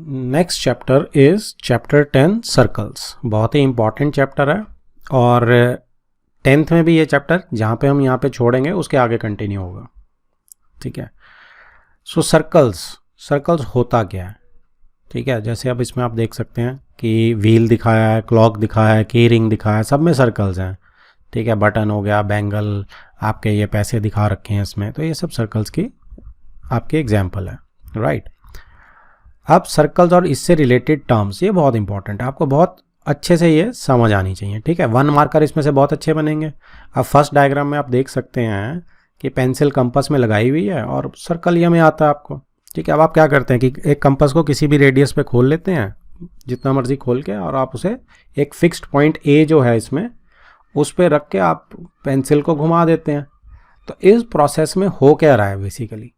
Next chapter is chapter 10 circles. बहुत ही important chapter है और 10th में भी ये चैप्टर जहाँ पे हम यहाँ पे छोड़ेंगे उसके आगे कंटिन्यू होगा। ठीक है। सो सर्कल्स होता क्या है? ठीक है, जैसे अब इसमें आप देख सकते हैं कि व्हील दिखाया है, क्लॉक दिखाया है, की रिंग दिखाया है, सब में सर्कल्स हैं। ठीक है, बटन हो गया, बैंगल, आपके ये पैसे दिखा रखे हैं इसमें, तो ये सब सर्कल्स की आपके एग्जाम्पल है। राइट। अब सर्कल्स और इससे रिलेटेड टर्म्स, ये बहुत इंपॉर्टेंट है, आपको बहुत अच्छे से ये समझ आनी चाहिए। ठीक है, 1 मार्कर इसमें से बहुत अच्छे बनेंगे। अब फर्स्ट डायग्राम में आप देख सकते हैं कि पेंसिल कंपास में लगाई हुई है और सर्कल ये में आता है आपको। ठीक है, अब आप क्या करते हैं कि एक कंपास को किसी भी रेडियस पे खोल लेते हैं, जितना मर्जी खोल के, और आप उसे एक फिक्स्ड पॉइंट ए जो है इसमें उस पर रख के आप पेंसिल को घुमा देते हैं। तो इस प्रोसेस में हो क्या रहा है बेसिकली,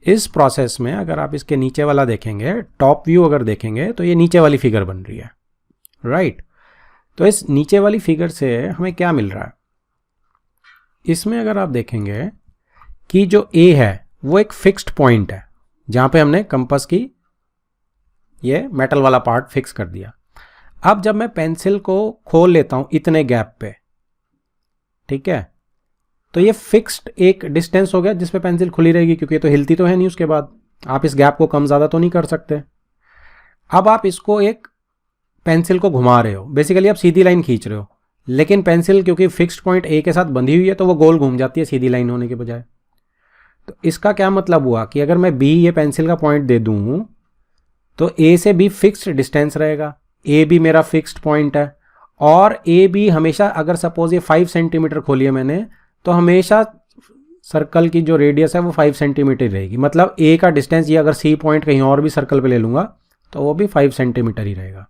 इस प्रोसेस में अगर आप इसके नीचे वाला देखेंगे, टॉप व्यू अगर देखेंगे, तो ये नीचे वाली फिगर बन रही है। राइट। तो इस नीचे वाली फिगर से हमें क्या मिल रहा है, इसमें अगर आप देखेंगे कि जो ए है वो एक फिक्स्ड पॉइंट है जहां पे हमने कंपास की ये मेटल वाला पार्ट फिक्स कर दिया। अब जब मैं पेंसिल को खोल लेता हूं इतने गैप पे, ठीक है, तो ये फिक्स्ड एक डिस्टेंस हो गया जिस पे पेंसिल खुली रहेगी, क्योंकि ये तो हिलती तो है नहीं, उसके बाद आप इस गैप को कम ज़्यादा तो नहीं कर सकते। अब आप इसको एक पेंसिल को घुमा रहे हो, बेसिकली आप सीधी लाइन खींच रहे हो, लेकिन पेंसिल क्योंकि फिक्स्ड पॉइंट ए के साथ बंधी हुई है तो वो गोल घूम जाती है सीधी लाइन होने के बजाय। तो इसका क्या मतलब हुआ कि अगर मैं बी ये पेंसिल का पॉइंट दे दूं तो ए से बी फिक्स्ड डिस्टेंस रहेगा, ए भी मेरा फिक्स्ड पॉइंट है, और ए बी हमेशा, अगर सपोज ये 5 सेंटीमीटर खोली है मैंने, तो हमेशा सर्कल की जो रेडियस है वो 5 सेंटीमीटर रहेगी। मतलब ए का डिस्टेंस, ये अगर सी पॉइंट कहीं और भी सर्कल पे ले लूँगा तो वो भी 5 सेंटीमीटर ही रहेगा।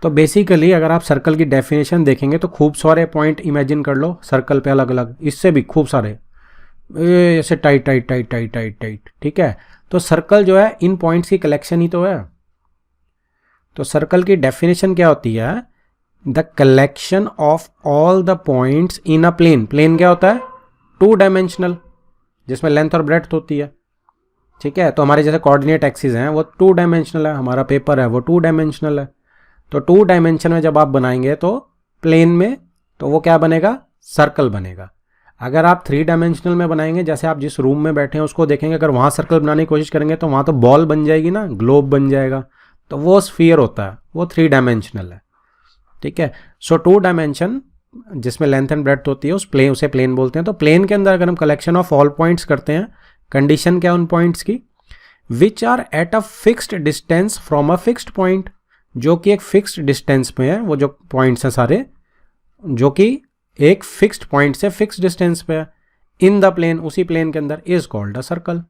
तो बेसिकली अगर आप सर्कल की डेफिनेशन देखेंगे तो खूब सारे पॉइंट इमेजिन कर लो सर्कल पे अलग अलग, इससे भी खूब सारे, ऐसे tight tight tight tight tight tight. ठीक है, तो सर्कल जो है इन पॉइंट्स की कलेक्शन ही तो है। तो सर्कल की डेफिनेशन क्या होती है, the collection of all the points in a plane. Plane क्या होता है, 2 डायमेंशनल, जिसमें लेंथ और ब्रेड्थ होती है। ठीक है, तो हमारे जैसे कोऑर्डिनेट एक्सिस हैं वो 2 डायमेंशनल है, हमारा पेपर है वो 2 डायमेंशनल है। तो 2 डायमेंशन में जब आप बनाएंगे तो प्लेन में, तो वो क्या बनेगा, सर्कल बनेगा। अगर आप 3 डायमेंशनल में बनाएंगे, जैसे आप जिस रूम में बैठे हैं उसको देखेंगे, अगर वहाँ सर्कल बनाने की कोशिश करेंगे तो वहाँ तो बॉल बन जाएगी ना, ग्लोब बन जाएगा, तो वो स्फीयर होता है, वो 3 डायमेंशनल है। ठीक है, सो 2 डायमेंशन जिसमें लेंथ एंड ब्रेड्थ होती है उसे प्लेन बोलते हैं। तो प्लेन के अंदर अगर हम कलेक्शन ऑफ ऑल पॉइंट्स करते हैं, कंडीशन क्या उन पॉइंट्स की, which are at a fixed distance from a fixed point, जो कि एक फिक्स्ड डिस्टेंस में है, वो जो पॉइंट्स हैं सारे जो कि एक फिक्स्ड पॉइंट से फिक्स्ड डिस्टेंस पे है, इन द प्लेन, उसी प्लेन के अंदर, इज कॉल्ड अ सर्कल।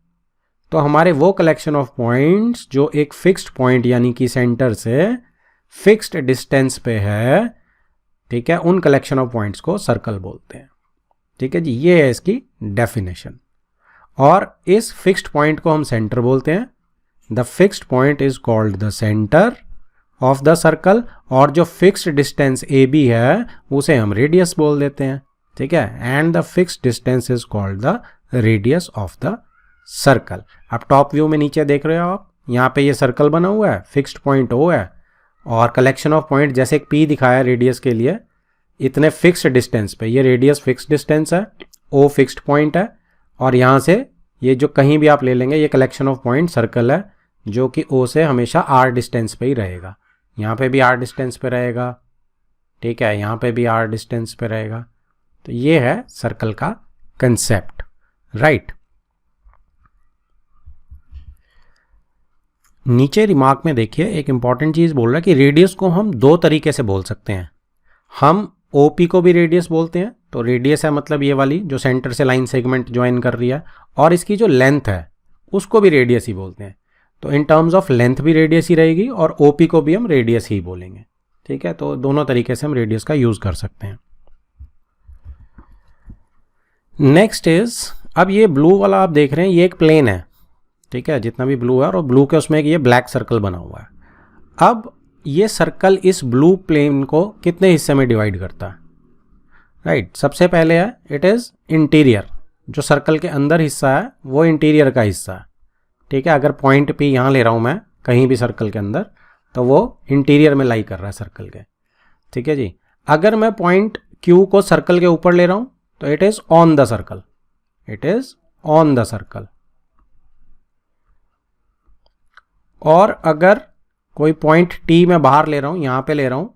तो हमारे वो कलेक्शन ऑफ पॉइंट्स जो एक फिक्स्ड पॉइंट यानी कि सेंटर से फिक्स्ड डिस्टेंस पे है, ठीक है, उन कलेक्शन ऑफ पॉइंट्स को सर्कल बोलते हैं। ठीक है जी, ये है इसकी डेफिनेशन। और इस फिक्स्ड पॉइंट को हम सेंटर बोलते हैं। The fixed point is called the centre of the circle, और जो फिक्स्ड डिस्टेंस ए बी है उसे हम रेडियस बोल देते हैं। ठीक है, and the fixed distance is called the radius of the circle. आप टॉप व्यू में नीचे देख रहे हो आप, यहाँ पे ये सर्कल बना हुआ है, फिक्स्ड पॉइंट ओ है, और कलेक्शन ऑफ पॉइंट जैसे एक पी दिखाया रेडियस के लिए, इतने फिक्स्ड डिस्टेंस पे, ये रेडियस फिक्स्ड डिस्टेंस है, ओ फिक्स्ड पॉइंट है, और यहाँ से ये जो कहीं भी आप ले लेंगे ये कलेक्शन ऑफ पॉइंट सर्कल है, जो कि ओ से हमेशा आर डिस्टेंस पे ही रहेगा। यहाँ पे भी आर डिस्टेंस पे रहेगा, ठीक है, यहाँ पे भी आर डिस्टेंस पे रहेगा। तो ये है सर्कल का कंसेप्ट। राइट। नीचे रिमार्क में देखिए एक इंपॉर्टेंट चीज बोल रहा है कि रेडियस को हम 2 तरीके से बोल सकते हैं। हम ओपी को भी रेडियस बोलते हैं, तो रेडियस है मतलब ये वाली जो सेंटर से लाइन सेगमेंट ज्वाइन कर रही है, और इसकी जो लेंथ है उसको भी रेडियस ही बोलते हैं। तो इन टर्म्स ऑफ लेंथ भी रेडियस ही रहेगी और ओपी को भी हम रेडियस ही बोलेंगे। ठीक है, तो दोनों तरीके से हम रेडियस का यूज कर सकते हैं। नेक्स्ट इज, अब ये ब्लू वाला आप देख रहे हैं, ये एक प्लेन है। ठीक है, जितना भी ब्लू है, और ब्लू के उसमें ये ब्लैक सर्कल बना हुआ है। अब ये सर्कल इस ब्लू प्लेन को कितने हिस्से में डिवाइड करता है। राइट, सबसे पहले है इट इज इंटीरियर, जो सर्कल के अंदर हिस्सा है वो इंटीरियर का हिस्सा है। ठीक है, अगर पॉइंट पी यहाँ ले रहा हूँ मैं, कहीं भी सर्कल के अंदर, तो वो इंटीरियर में लाई कर रहा है सर्कल के। ठीक है जी। अगर मैं पॉइंट Q को सर्कल के ऊपर ले रहा हूं तो it is on the circle, it is on the circle. और अगर कोई पॉइंट T मैं बाहर ले रहा हूं, यहां पे ले रहा हूं,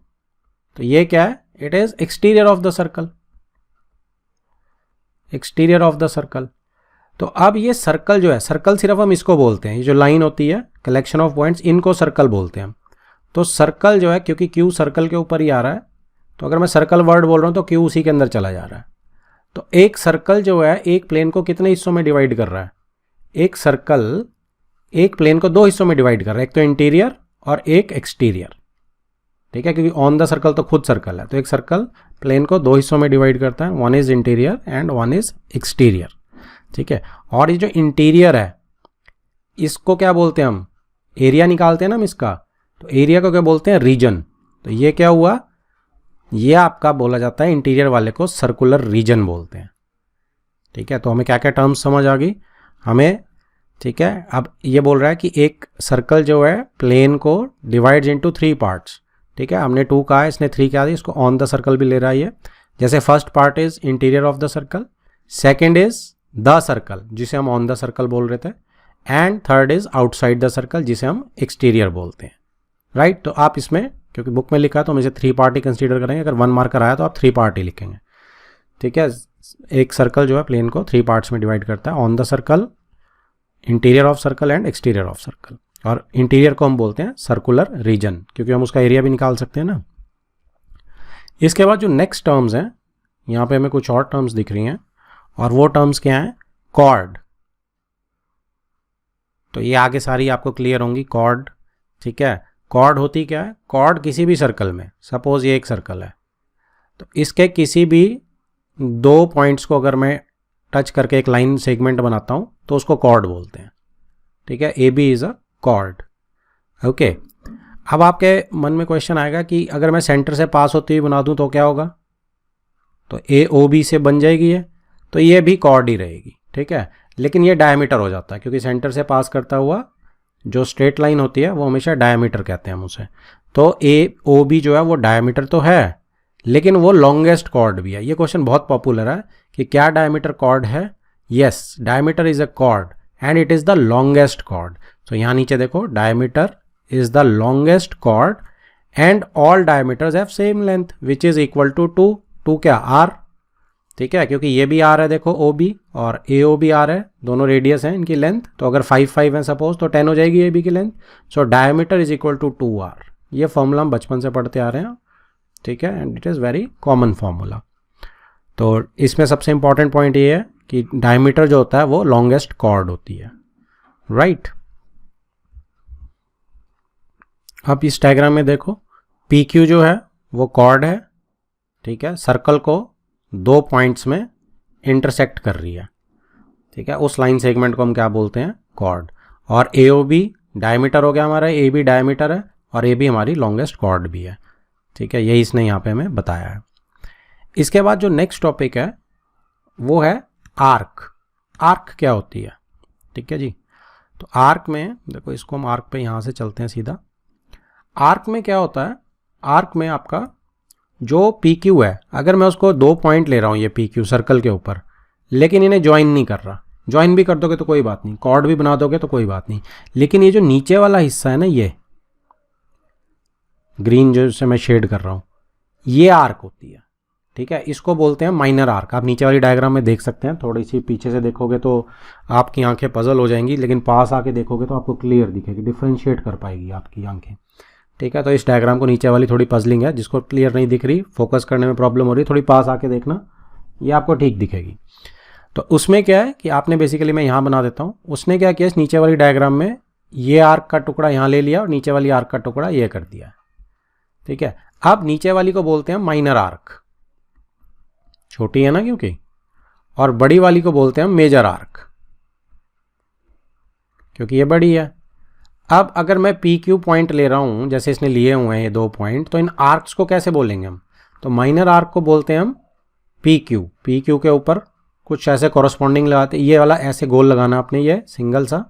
तो ये क्या है, it is exterior of the circle, exterior of the circle. तो अब ये सर्कल जो है, सर्कल सिर्फ हम इसको बोलते हैं, ये जो लाइन होती है कलेक्शन ऑफ पॉइंट्स, इनको सर्कल बोलते हैं हम। तो सर्कल जो है, क्योंकि Q सर्कल के ऊपर ही आ रहा है, तो अगर मैं सर्कल वर्ड बोल रहा हूं तो Q उसी के अंदर चला जा रहा है। तो एक सर्कल जो है एक प्लेन को कितने हिस्सों में डिवाइड कर रहा है, एक सर्कल एक प्लेन को 2 हिस्सों में डिवाइड कर रहा है, एक तो इंटीरियर और एक एक्सटीरियर। ठीक है, क्योंकि ऑन द सर्कल तो खुद सर्कल है, तो एक सर्कल प्लेन को 2 हिस्सों में डिवाइड करता है, one is interior and one is exterior. ठीक है, और ये जो इंटीरियर है इसको क्या बोलते हैं हम, एरिया निकालते हैं ना हम इसका, तो एरिया को क्या बोलते हैं, रीजन। तो ये क्या हुआ, ये आपका बोला जाता है इंटीरियर वाले को सर्कुलर रीजन बोलते हैं। ठीक है, तो हमें क्या क्या टर्म्स समझ आ गई हमें। ठीक है, अब ये बोल रहा है कि एक सर्कल जो है प्लेन को डिवाइड्स इनटू 3 पार्ट्स। ठीक है, हमने 2 कहा है, इसने 3 कहा है, इसको ऑन द सर्कल भी ले रहा है ये। जैसे first part is interior of the circle, second is the circle जिसे हम ऑन द सर्कल बोल रहे थे, and third is outside the circle जिसे हम एक्सटीरियर बोलते हैं। राइट, तो आप इसमें, क्योंकि बुक में लिखा है तो हम इसे 3 पार्ट ही कंसीडर करेंगे। अगर 1 मार्कर आया तो आप 3 पार्ट ही लिखेंगे। ठीक है, एक सर्कल जो है प्लेन को 3 पार्ट्स में डिवाइड करता है, on the circle, interior of circle and exterior of circle. और इंटीरियर को हम बोलते हैं सर्कुलर रीजन, क्योंकि हम उसका एरिया भी निकाल सकते हैं ना। इसके बाद जो नेक्स्ट टर्म्स हैं, यहाँ पे हमें कुछ और टर्म्स दिख रही हैं, और वो टर्म्स क्या हैं, कॉर्ड। तो ये आगे सारी आपको क्लियर होंगी, कॉर्ड। ठीक है, कॉर्ड होती क्या है, कॉर्ड किसी भी सर्कल में, सपोज ये एक सर्कल है, तो इसके किसी भी 2 पॉइंट्स को अगर मैं टच करके एक लाइन सेगमेंट बनाता हूं तो उसको कॉर्ड बोलते हैं। ठीक है, AB is a cord. Okay, अब आपके मन में क्वेश्चन आएगा कि अगर मैं सेंटर से पास होती हुई बना दूं तो क्या होगा, तो AOB से बन जाएगी ये, तो ये भी कॉर्ड ही रहेगी। ठीक है, लेकिन ये डायमीटर हो जाता है, क्योंकि सेंटर से पास करता हुआ जो स्ट्रेट लाइन होती है वो हमेशा डायमीटर कहते हैं हम उसे। तो AOB जो है वो डायमीटर तो है, लेकिन वो लॉन्गेस्ट कॉर्ड भी है। ये क्वेश्चन बहुत पॉपुलर है कि क्या डायमीटर कॉर्ड है। Yes, diameter is a chord and it is the longest chord. तो यहाँ नीचे देखो, diameter is the longest chord and all diameters have same length which is equal to 2 क्या, R। ठीक है, क्योंकि ये भी R है देखो, OB, और AO भी R है, दोनों रेडियस हैं इनकी लेंथ। तो अगर 5 है सपोज, तो 10 हो जाएगी AB की length. So diameter is equal to 2R। ये फॉर्मूला हम बचपन से पढ़ते आ रहे हैं। ठीक है, and it is very common formula. तो इसमें सबसे इंपॉर्टेंट पॉइंट ये है कि डायमीटर जो होता है वो लॉन्गेस्ट कॉर्ड होती है। राइट, अब इस डायग्राम में देखो, PQ जो है वो कॉर्ड है। ठीक है, सर्कल को 2 पॉइंट्स में इंटरसेक्ट कर रही है। ठीक है, उस लाइन सेगमेंट को हम क्या बोलते हैं, कॉर्ड। और AOB डायमीटर हो गया हमारा, AB डायमीटर है, और AB हमारी लॉन्गेस्ट कॉर्ड भी है। ठीक है, यही इसने यहाँ पे हमें बताया है। इसके बाद जो नेक्स्ट टॉपिक है वो है आर्क। आर्क क्या होती है, ठीक है जी। तो आर्क में देखो, इसको हम आर्क पे यहाँ से चलते हैं सीधा। आर्क में क्या होता है, आर्क में आपका जो PQ है, अगर मैं उसको 2 पॉइंट ले रहा हूँ ये PQ सर्कल के ऊपर, लेकिन इन्हें ज्वाइन नहीं कर रहा, ज्वाइन भी कर दोगे तो कोई बात नहीं, कॉर्ड भी बना दोगे तो कोई बात नहीं, लेकिन ये जो नीचे वाला हिस्सा है ना, ये ग्रीन जो से मैं शेड कर रहा हूँ, ये आर्क होती है। ठीक है, इसको बोलते हैं माइनर आर्क। आप नीचे वाली डायग्राम में देख सकते हैं, थोड़ी सी पीछे से देखोगे तो आपकी आंखें पजल हो जाएंगी, लेकिन पास आके देखोगे तो आपको क्लियर दिखेगी, डिफ्रेंशिएट कर पाएगी आपकी आंखें। ठीक है, तो इस डायग्राम को नीचे वाली थोड़ी पजलिंग है, जिसको क्लियर नहीं दिख रही, फोकस करने में प्रॉब्लम हो रही है, थोड़ी पास आके देखना, ये आपको ठीक दिखेगी। तो उसमें क्या है कि आपने बेसिकली, मैं यहाँ बना देता हूँ, उसने क्या किया, इस नीचे वाली डायग्राम में ये आर्क का टुकड़ा यहाँ ले लिया और नीचे वाली आर्क का टुकड़ा ये कर दिया। ठीक है, अब नीचे वाली को बोलते हैं माइनर आर्क, छोटी है ना क्योंकि, और बड़ी वाली को बोलते हैं मेजर आर्क, क्योंकि ये बड़ी है। अब अगर मैं PQ पॉइंट ले रहा हूं, जैसे इसने लिए हुए हैं ये 2 पॉइंट, तो इन आर्क्स को कैसे बोलेंगे हम, तो माइनर आर्क को बोलते हैं हम PQ। PQ के ऊपर कुछ ऐसे कॉरस्पॉन्डिंग लगाते, ये वाला ऐसे गोल लगाना आपने, ये सिंगल सा।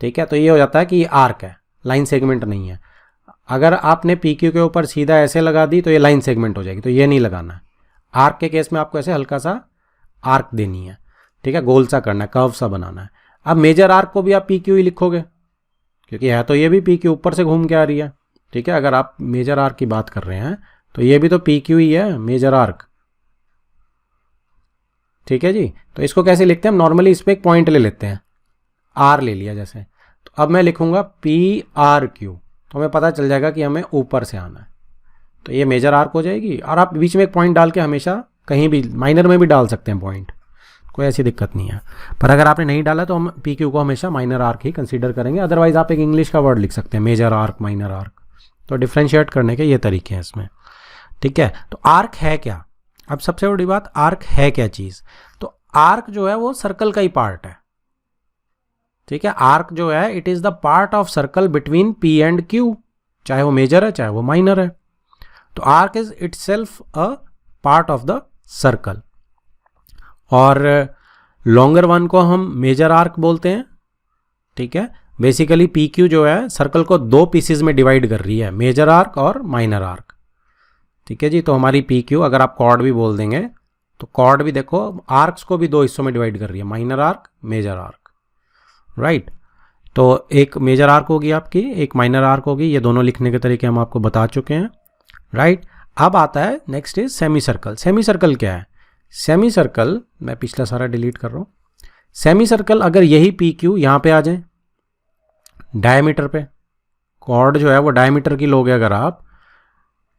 ठीक है, तो ये हो जाता है कि ये आर्क है, लाइन सेगमेंट नहीं है। अगर आपने पी क्यू के ऊपर सीधा ऐसे लगा दी तो ये लाइन सेगमेंट हो जाएगी, तो ये नहीं लगाना है। आर्क के केस में आपको ऐसे हल्का सा आर्क देनी है, ठीक है, गोल सा करना है, कर्व सा बनाना है। अब मेजर आर्क को भी आप पी क्यू ही लिखोगे, क्योंकि है तो ये भी पी क्यू ऊपर से घूम के आ रही है, ठीक है। अगर आप मेजर आर्क की बात कर रहे हैं तो ये भी तो पी क्यू ही है, मेजर आर्क, ठीक है जी। तो इसको कैसे लिखते हैं हम, नॉर्मली इस पर एक पॉइंट ले लेते हैं, आर ले लिया जैसे, तो अब मैं लिखूंगा पी आर क्यू, तो हमें पता चल जाएगा कि हमें ऊपर से आना है, तो ये मेजर आर्क हो जाएगी। और आप बीच में एक पॉइंट डाल के हमेशा कहीं भी माइनर में भी डाल सकते हैं पॉइंट, कोई ऐसी दिक्कत नहीं है। पर अगर आपने नहीं डाला तो हम पी क्यू को हमेशा माइनर आर्क ही कंसीडर करेंगे। अदरवाइज आप एक इंग्लिश का वर्ड लिख सकते हैं, मेजर आर्क, माइनर आर्क। तो डिफ्रेंशिएट करने के ये तरीके हैं इसमें, ठीक है। तो आर्क है क्या, अब सबसे बड़ी बात, आर्क है क्या चीज़। तो आर्क जो है वो सर्कल का ही पार्ट है, ठीक है। आर्क जो है it is the part of circle between P and Q, चाहे वो मेजर है चाहे वो माइनर है। तो arc is itself a part of the circle. और लॉन्गर वन को हम मेजर आर्क बोलते हैं, ठीक है। बेसिकली पी क्यू जो है सर्कल को दो पीसेज में डिवाइड कर रही है, मेजर आर्क और माइनर आर्क, ठीक है जी। तो हमारी पी क्यू, अगर आप कॉर्ड भी बोल देंगे तो कॉर्ड भी देखो आर्क्स को भी दो हिस्सों में डिवाइड कर रही है, minor arc, major arc, right. तो एक मेजर आर्क होगी आपकी, एक माइनर आर्क होगी, ये दोनों लिखने के तरीके हम आपको बता चुके हैं, राइट। अब आता है next is semi circle. Semi circle क्या है, सेमी सर्कल, मैं पिछला सारा डिलीट कर रहा हूँ। सेमी सर्कल अगर यही पी क्यू यहाँ पे आ जाए डायमीटर पे, कॉर्ड जो है वो डायमीटर की लोगे अगर आप,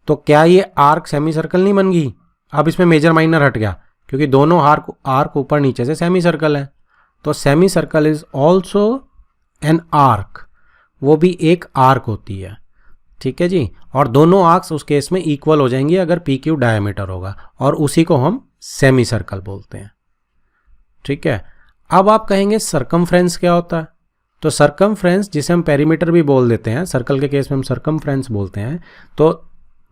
तो क्या ये आर्क सेमी सर्कल नहीं बन गई। अब इसमें मेजर माइनर हट गया, क्योंकि दोनों आर्क ऊपर नीचे से सेमी सर्कल है। तो semi circle is also an arc, वो भी एक आर्क होती है, ठीक है जी। और दोनों आर्क्स उस केस में इक्वल हो जाएंगी अगर पी क्यू डायमीटर होगा, और उसी को हम सेमी सर्कल बोलते हैं, ठीक है। अब आप कहेंगे सरकमफ्रेंस क्या होता है। तो सरकमफ्रेंस, जिसे हम पेरीमीटर भी बोल देते हैं, सर्कल के केस में हम सरकमफ्रेंस बोलते हैं। तो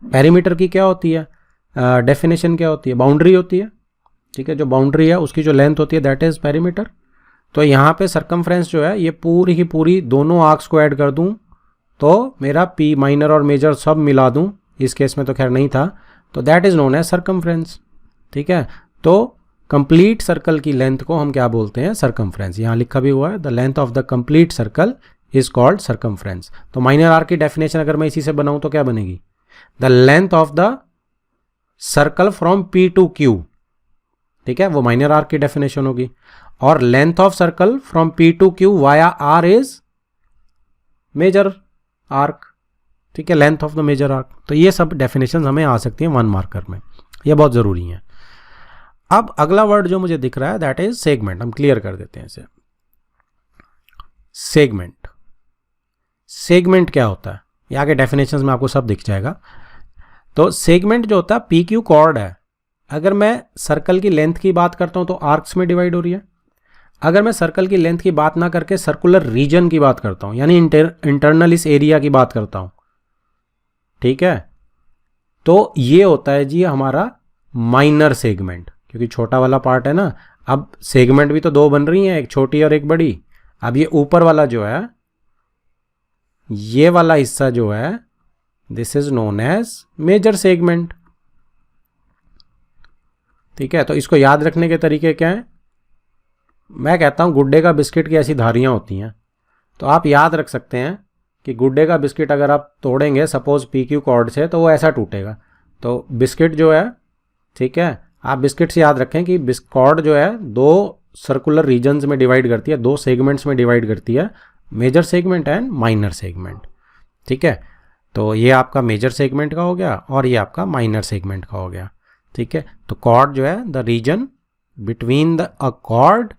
पेरीमीटर की क्या होती है, डेफिनेशन क्या होती है, बाउंड्री होती है, ठीक है। जो बाउंड्री है उसकी जो लेंथ होती है दैट इज पेरीमीटर। तो यहाँ पे सरकमफ्रेंस जो है ये पूरी ही पूरी दोनों आर्क्स को ऐड कर दूं तो मेरा पी माइनर और मेजर सब मिला दूं, इस केस में तो खैर नहीं था, तो that is known as circumference, ठीक है। तो कंप्लीट सर्कल की लेंथ को हम क्या बोलते हैं, सरकमफ्रेंस। यहाँ लिखा भी हुआ है the length of the complete circle is called circumference. तो माइनर आर्क की डेफिनेशन अगर मैं इसी से बनाऊं तो क्या बनेगी, the length of the circle from P to Q, ठीक है, वो माइनर आर्क की डेफिनेशन होगी। और length of circle from P to Q via R is major arc, ठीक है, length of the major arc. तो ये सब डेफिनेशन हमें आ सकती हैं वन मार्कर में, ये बहुत ज़रूरी है। अब अगला वर्ड जो मुझे दिख रहा है दैट इज सेगमेंट, हम क्लियर कर देते हैं इसे। सेगमेंट, सेगमेंट क्या होता है, यहाँ के डेफिनेशंस में आपको सब दिख जाएगा। तो सेगमेंट जो होता है पी क्यू कॉर्ड है, अगर मैं सर्कल की लेंथ की बात करता हूँ तो आर्क्स में डिवाइड हो रही है। अगर मैं सर्कल की लेंथ की बात ना करके सर्कुलर रीजन की बात करता हूँ, यानी इंटरनल इस एरिया की बात करता हूँ, ठीक है, तो ये होता है जी हमारा माइनर सेगमेंट, क्योंकि छोटा वाला पार्ट है ना। अब सेगमेंट भी तो दो बन रही हैं, एक छोटी और एक बड़ी। अब ये ऊपर वाला जो है, ये वाला हिस्सा जो है, this is known as major segment, ठीक है। तो इसको याद रखने के तरीके क्या हैं, मैं कहता हूँ गुड्डे का बिस्किट की ऐसी धारियाँ होती हैं, तो आप याद रख सकते हैं कि गुड्डे का बिस्किट अगर आप तोड़ेंगे सपोज पी क्यू कॉर्ड से, तो वो ऐसा टूटेगा। तो बिस्किट जो है, ठीक है, आप बिस्किट से याद रखें कि कॉर्ड जो है दो सर्कुलर रीजन्स में डिवाइड करती है, दो सेगमेंट्स में डिवाइड करती है, major segment and minor segment, ठीक है। तो ये आपका मेजर सेगमेंट का हो गया और ये आपका माइनर सेगमेंट का हो गया, ठीक है। तो कॉर्ड जो है the region between the a chord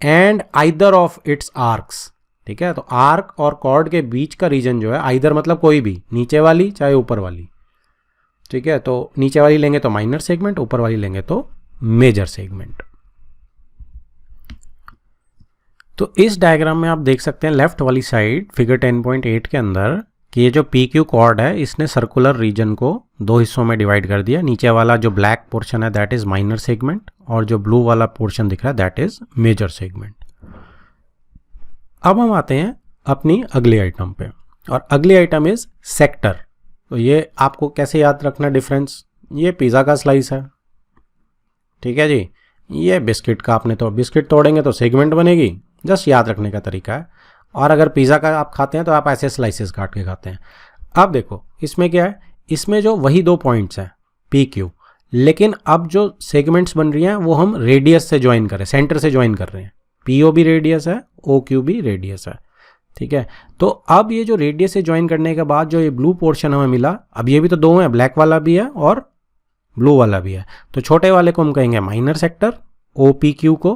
and either of its arcs, ठीक है। तो आर्क और कॉर्ड के बीच का रीजन जो है, आइदर मतलब कोई भी, नीचे वाली चाहे ऊपर वाली, ठीक है। तो नीचे वाली लेंगे तो माइनर सेगमेंट, ऊपर वाली लेंगे तो मेजर सेगमेंट। तो इस डायग्राम में आप देख सकते हैं लेफ्ट वाली साइड फिगर 10.8 के अंदर कि ये जो पी क्यू कॉर्ड है इसने सर्कुलर रीजन को दो हिस्सों में डिवाइड कर दिया। नीचे वाला जो ब्लैक पोर्शन है दैट इज माइनर सेगमेंट, और जो ब्लू वाला पोर्शन दिख रहा है दैट इज मेजर सेगमेंट। अब हम आते हैं अपनी अगले आइटम पे। और अगली आइटम इज सेक्टर। तो ये आपको कैसे याद रखना डिफरेंस, ये पिज़्ज़ा का स्लाइस है, ठीक है जी, ये बिस्किट का, आपने तो बिस्किट तोड़ेंगे तो सेगमेंट बनेगी, जस्ट याद रखने का तरीका है। और अगर पिज़्ज़ा का आप खाते हैं तो आप ऐसे स्लाइसेस काट के खाते हैं। अब देखो इसमें क्या है, इसमें जो वही 2 पॉइंट्स हैं पी क्यू, लेकिन अब जो सेगमेंट्स बन रही हैं वो हम रेडियस से ज्वाइन कर रहे हैं, सेंटर से ज्वाइन कर रहे हैं। पी ओ भी रेडियस है, ओ क्यू भी रेडियस है, ठीक है। तो अब ये जो रेडियस से ज्वाइन करने के बाद जो ये ब्लू पोर्शन हमें मिला, अब ये भी तो 2 है, ब्लैक वाला भी है और ब्लू वाला भी है, तो छोटे वाले को हम कहेंगे minor sector O P Q को,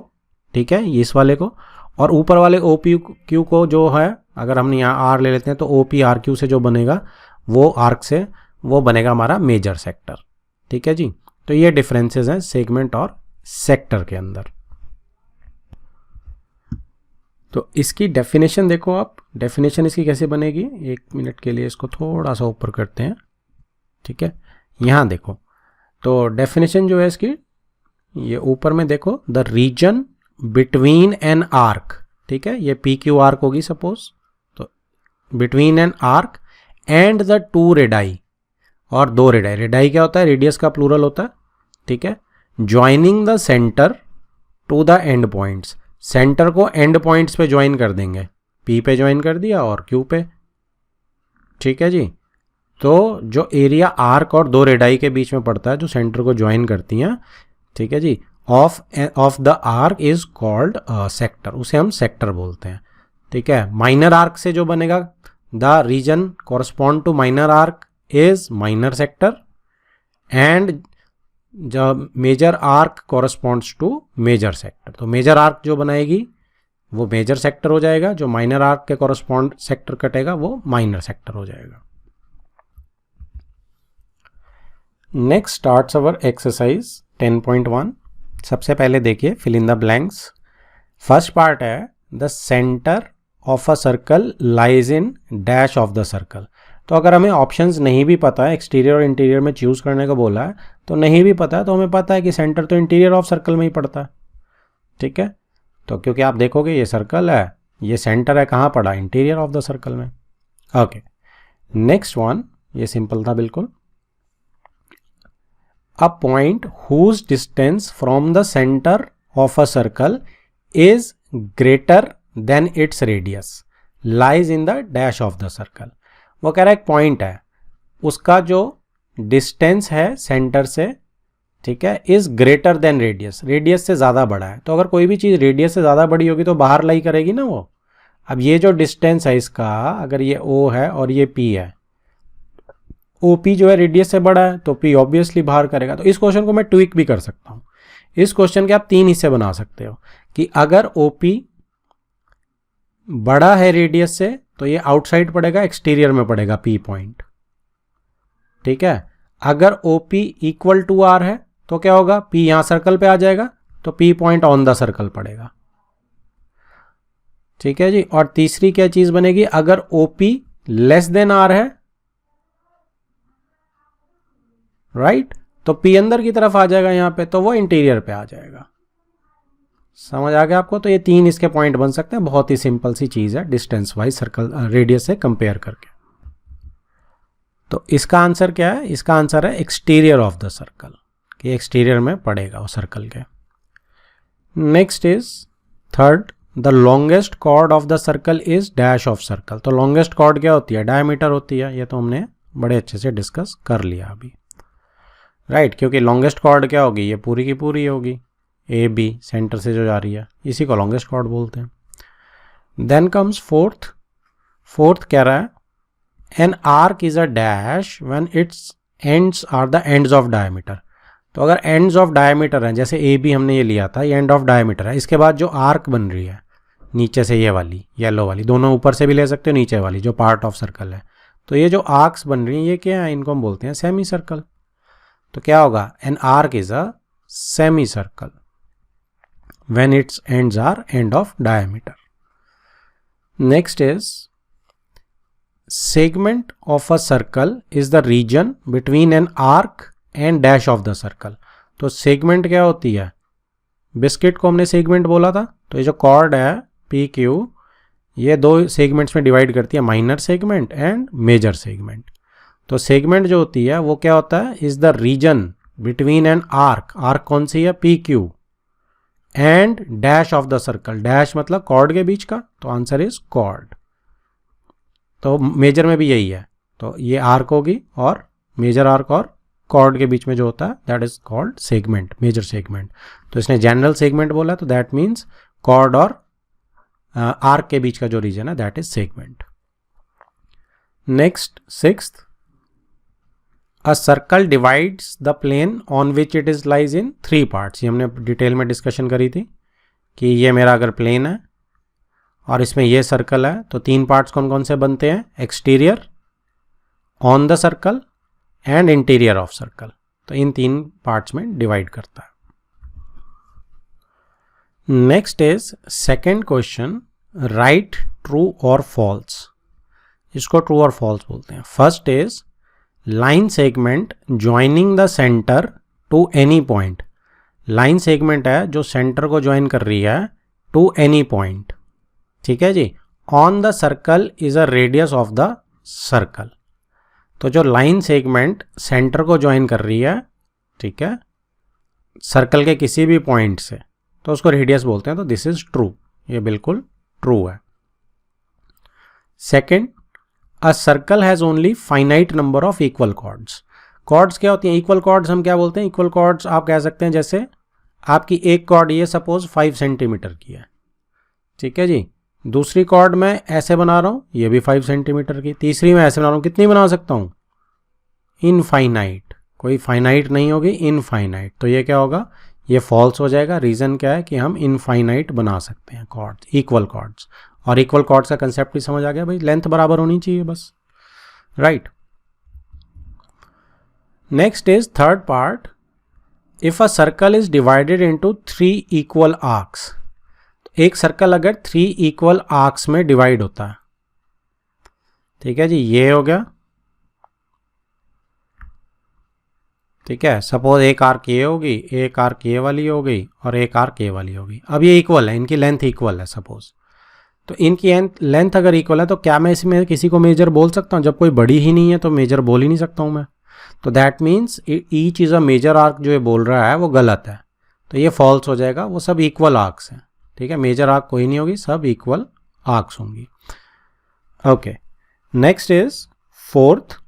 ठीक है, इस वाले को। और ऊपर वाले ओ पी क्यू को जो है, अगर हम यहाँ आर ले लेते हैं तो ओ पी आर क्यू से जो बनेगा वो आर्क से वो बनेगा हमारा मेजर सेक्टर, ठीक है जी। तो ये डिफरेंसेस हैं सेगमेंट और सेक्टर के अंदर। तो इसकी डेफिनेशन देखो आप, डेफिनेशन इसकी कैसे बनेगी, 1 मिनट के लिए इसको थोड़ा सा ऊपर करते हैं, ठीक है। यहाँ देखो, तो डेफिनेशन जो है इसकी, ये ऊपर में देखो, the region between an arc, ठीक है, ये पी क्यू आर्क होगी सपोज, तो between an arc and the 2 radii, और 2 रेडाई, रेडाई क्या होता है, रेडियस का प्लूरल होता है, ठीक है, joining the centre to the end points, centre को एंड पॉइंट्स पे ज्वाइन कर देंगे, पी पे ज्वाइन कर दिया और क्यू पे, ठीक है जी। तो जो एरिया आर्क और 2 रेडाई के बीच में पड़ता है, जो सेंटर को ज्वाइन करती हैं, ठीक है जी, of the arc is called sector, उसे हम सेक्टर बोलते हैं, ठीक है। माइनर आर्क से जो बनेगा, the region correspond to minor arc is minor sector, and the major arc corresponds to major sector. तो मेजर आर्क जो बनाएगी वो मेजर सेक्टर हो जाएगा, जो माइनर आर्क के कॉरस्पॉन्ड सेक्टर कटेगा वो माइनर सेक्टर हो जाएगा। Next starts our exercise 10.1। सबसे पहले देखिए fill in the blanks. First part है the centre of a circle lies in dash of the circle. तो अगर हमें ऑप्शंस नहीं भी पता है, एक्सटीरियर और इंटीरियर में चूज करने को बोला है, तो नहीं भी पता है तो हमें पता है कि सेंटर तो इंटीरियर ऑफ सर्कल में ही पड़ता है, ठीक है। तो क्योंकि आप देखोगे ये सर्कल है, ये सेंटर है कहाँ पड़ा, इंटीरियर ऑफ द सर्कल में, ओके। नेक्स्ट वन, ये सिंपल था बिल्कुल। A point whose distance from the center of a circle is greater than its radius lies in the dash of the circle। वो कह रहा है एक पॉइंट है, उसका जो डिस्टेंस है सेंटर से, ठीक है, is greater than radius, radius से ज़्यादा बड़ा है। तो अगर कोई भी चीज़ रेडियस से ज़्यादा बड़ी होगी तो बाहर लाई करेगी ना वो। अब ये जो डिस्टेंस है इसका, अगर ये O है और ये P है, OP जो है रेडियस से बड़ा है तो P ऑब्वियसली बाहर करेगा। तो इस क्वेश्चन को मैं ट्विक भी कर सकता हूँ। इस क्वेश्चन के आप 3 हिस्से बना सकते हो कि अगर OP बड़ा है रेडियस से तो ये आउटसाइड पड़ेगा, एक्सटीरियर में पड़ेगा P पॉइंट, ठीक है। अगर OP इक्वल टू R है तो क्या होगा, P यहाँ सर्कल पे आ जाएगा तो P point on the circle पड़ेगा, ठीक है जी। और तीसरी क्या चीज बनेगी, अगर OP लेस देन R है, राइट, तो P अंदर की तरफ आ जाएगा यहाँ पे, तो वो इंटीरियर पे आ जाएगा। समझ आ गया आपको। तो ये 3 इसके पॉइंट बन सकते हैं, बहुत ही सिंपल सी चीज है डिस्टेंस वाइज सर्कल रेडियस से कंपेयर करके। तो इसका आंसर क्या है, इसका आंसर है एक्सटीरियर ऑफ द सर्कल, कि एक्सटीरियर में पड़ेगा वो सर्कल के। Next is third, the longest cord of the circle is dash of circle. तो लॉन्गेस्ट कॉर्ड क्या होती है, डायमीटर होती है। ये तो हमने बड़े अच्छे से डिस्कस कर लिया अभी, राइट, क्योंकि लॉन्गेस्ट कॉर्ड क्या होगी, ये पूरी की पूरी होगी, ए बी सेंटर से जो जा रही है, इसी को लॉन्गेस्ट कॉर्ड बोलते हैं। देन कम्स फोर्थ कह रहा है an arc is a dash when its ends are the ends of diameter. तो अगर एंड्स ऑफ डायमीटर है, जैसे ए बी हमने ये लिया था, ये एंड ऑफ डायमीटर है, इसके बाद जो आर्क बन रही है नीचे से, ये वाली येलो वाली, दोनों ऊपर से भी ले सकते हो, नीचे वाली जो पार्ट ऑफ सर्कल है, तो ये जो आर्क्स बन रही हैं ये क्या है, इनको हम बोलते हैं सेमी सर्कल। तो क्या होगा, N arc is a semi circle when its ends are end of diameter. Next is segment of a circle is the region between an arc and dash of the circle. तो segment क्या होती है, biscuit को हमने segment बोला था, तो ये जो कॉर्ड है पी क्यू, ये दो सेगमेंट्स में डिवाइड करती है, minor segment and major segment. तो सेगमेंट जो होती है वो क्या होता है, is the region between an arc, arc कौन सी है, P Q, and dash of the circle, dash मतलब कॉर्ड के बीच का, तो आंसर इज कॉर्ड। तो मेजर में भी यही है, तो ये आर्क होगी और मेजर आर्क और कॉर्ड के बीच में जो होता है that is called segment, major segment. तो इसने जनरल सेगमेंट बोला, तो दैट मीन्स कॉर्ड और आर्क के बीच का जो रीजन है that is segment. Next sixth, a circle divides the plane on which it is lies in 3 parts. ये हमने डिटेल में डिस्कशन करी थी कि ये मेरा अगर प्लेन है और इसमें ये सर्कल है, तो 3 पार्ट्स कौन कौन से बनते हैं, exterior, on the circle and interior of circle. तो इन 3 पार्ट्स में डिवाइड करता है। Next is second question, right true और फॉल्स। इसको ट्रू और फॉल्स बोलते हैं। First is line segment joining the centre to any point. Line segment है जो सेंटर को ज्वाइन कर रही है टू एनी पॉइंट, ठीक है जी। On the circle is a radius of the circle. तो जो लाइन सेगमेंट सेंटर को ज्वाइन कर रही है, ठीक है, सर्कल के किसी भी पॉइंट से, तो उसको रेडियस बोलते हैं। तो दिस इज ट्रू, ये बिल्कुल ट्रू है। Second, a circle has only finite number of equal chords. Chords क्या होती हैं, इक्वल कॉर्ड्स हम क्या बोलते हैं, इक्वल कॉर्ड्स आप कह सकते हैं जैसे आपकी एक कॉर्ड ये सपोज 5 सेंटीमीटर की है, ठीक है जी। दूसरी कॉर्ड मैं ऐसे बना रहा हूँ, ये भी 5 सेंटीमीटर की। तीसरी मैं ऐसे बना रहा हूँ, कितनी बना सकता हूँ, इनफाइनाइट। कोई फाइनाइट नहीं होगी, इनफाइनाइट। तो ये क्या होगा, ये फॉल्स हो जाएगा। रीज़न क्या है कि हम इनफाइनाइट बना सकते हैं कॉर्ड्स, इक्वल कॉर्ड्स। और इक्वल कॉर्ड्स का कंसेप्ट भी समझ आ गया भाई, लेंथ बराबर होनी चाहिए बस, right. Next is third part, if a circle is divided into 3 equal arcs. एक सर्कल अगर 3 इक्वल आर्क्स में डिवाइड होता है, ठीक है जी, ये हो गया, ठीक है। सपोज एक आर्क ये होगी, एक आर्क ये वाली हो गई और एक आर्क ये वाली होगी। अब ये इक्वल है, इनकी लेंथ इक्वल है सपोज। तो इनकी लेंथ अगर इक्वल है तो क्या मैं इसमें किसी को मेजर बोल सकता हूँ? जब कोई बड़ी ही नहीं है तो मेजर बोल ही नहीं सकता हूँ मैं। तो that means each is a major arc जो ये बोल रहा है वो गलत है, तो ये फॉल्स हो जाएगा। वो सब इक्वल आर्क्स हैं, ठीक है। मेजर आर्क कोई नहीं होगी, सब इक्वल आर्क्स होंगी। ओके, नेक्स्ट इज फोर्थ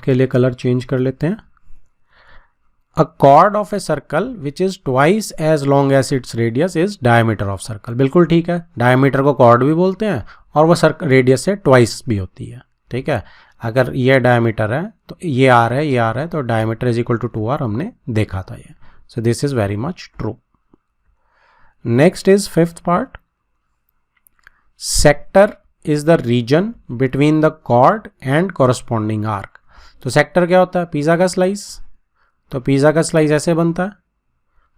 के लिए कलर चेंज कर लेते हैं। A chord of a circle which is twice as long as its radius is diameter of circle. बिल्कुल ठीक है, डायमीटर को कॉर्ड भी बोलते हैं और वो सर्कल रेडियस से ट्वाइस भी होती है, ठीक है। अगर ये डायमीटर है तो ये आर है, ये आर है, तो diameter is equal to 2r हमने देखा था ये। So this is very much true. Next is fifth part, sector is the region between the chord and corresponding arc. तो सेक्टर क्या होता है, पिज़्ज़ा का स्लाइस। तो पिज़्ज़ा का स्लाइस ऐसे बनता है,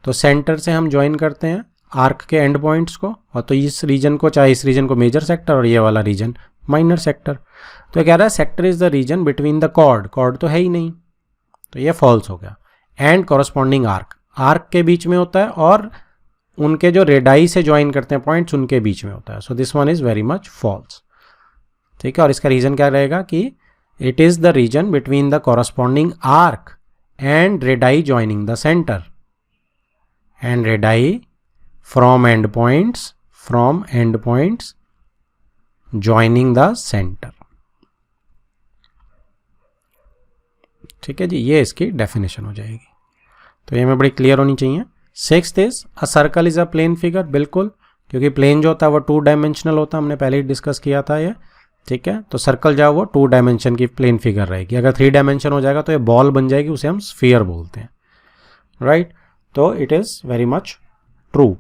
तो सेंटर से हम ज्वाइन करते हैं आर्क के एंड पॉइंट्स को, और तो इस रीजन को, चाहे इस रीजन को मेजर सेक्टर और ये वाला रीजन माइनर सेक्टर। तो ये कह रहा है sector is the region between the chord, chord तो है ही नहीं, तो ये फॉल्स हो गया। एंड कॉरस्पॉन्डिंग आर्क, आर्क के बीच में होता है और उनके जो रेडाई से ज्वाइन करते हैं पॉइंट्स उनके बीच में होता है। So this one is very much false, ठीक है। और इसका रीजन क्या रहेगा कि it is the region between the corresponding arc and radii joining the center and radii from endpoints joining the center, ठीक है जी। ये इसकी डेफिनेशन हो जाएगी, तो ये में बड़ी क्लियर होनी चाहिए। Sixth is a circle is a plane figure. बिल्कुल, क्योंकि प्लेन जो होता है वो 2 डायमेंशनल होता है, हमने पहले ही डिस्कस किया था ये, ठीक है। तो सर्कल जाओ वो 2 डायमेंशन की प्लेन फिगर रहेगी। अगर 3 डायमेंशन हो जाएगा तो ये बॉल बन जाएगी, उसे हम स्फीयर बोलते हैं, राइट। तो it is very much true.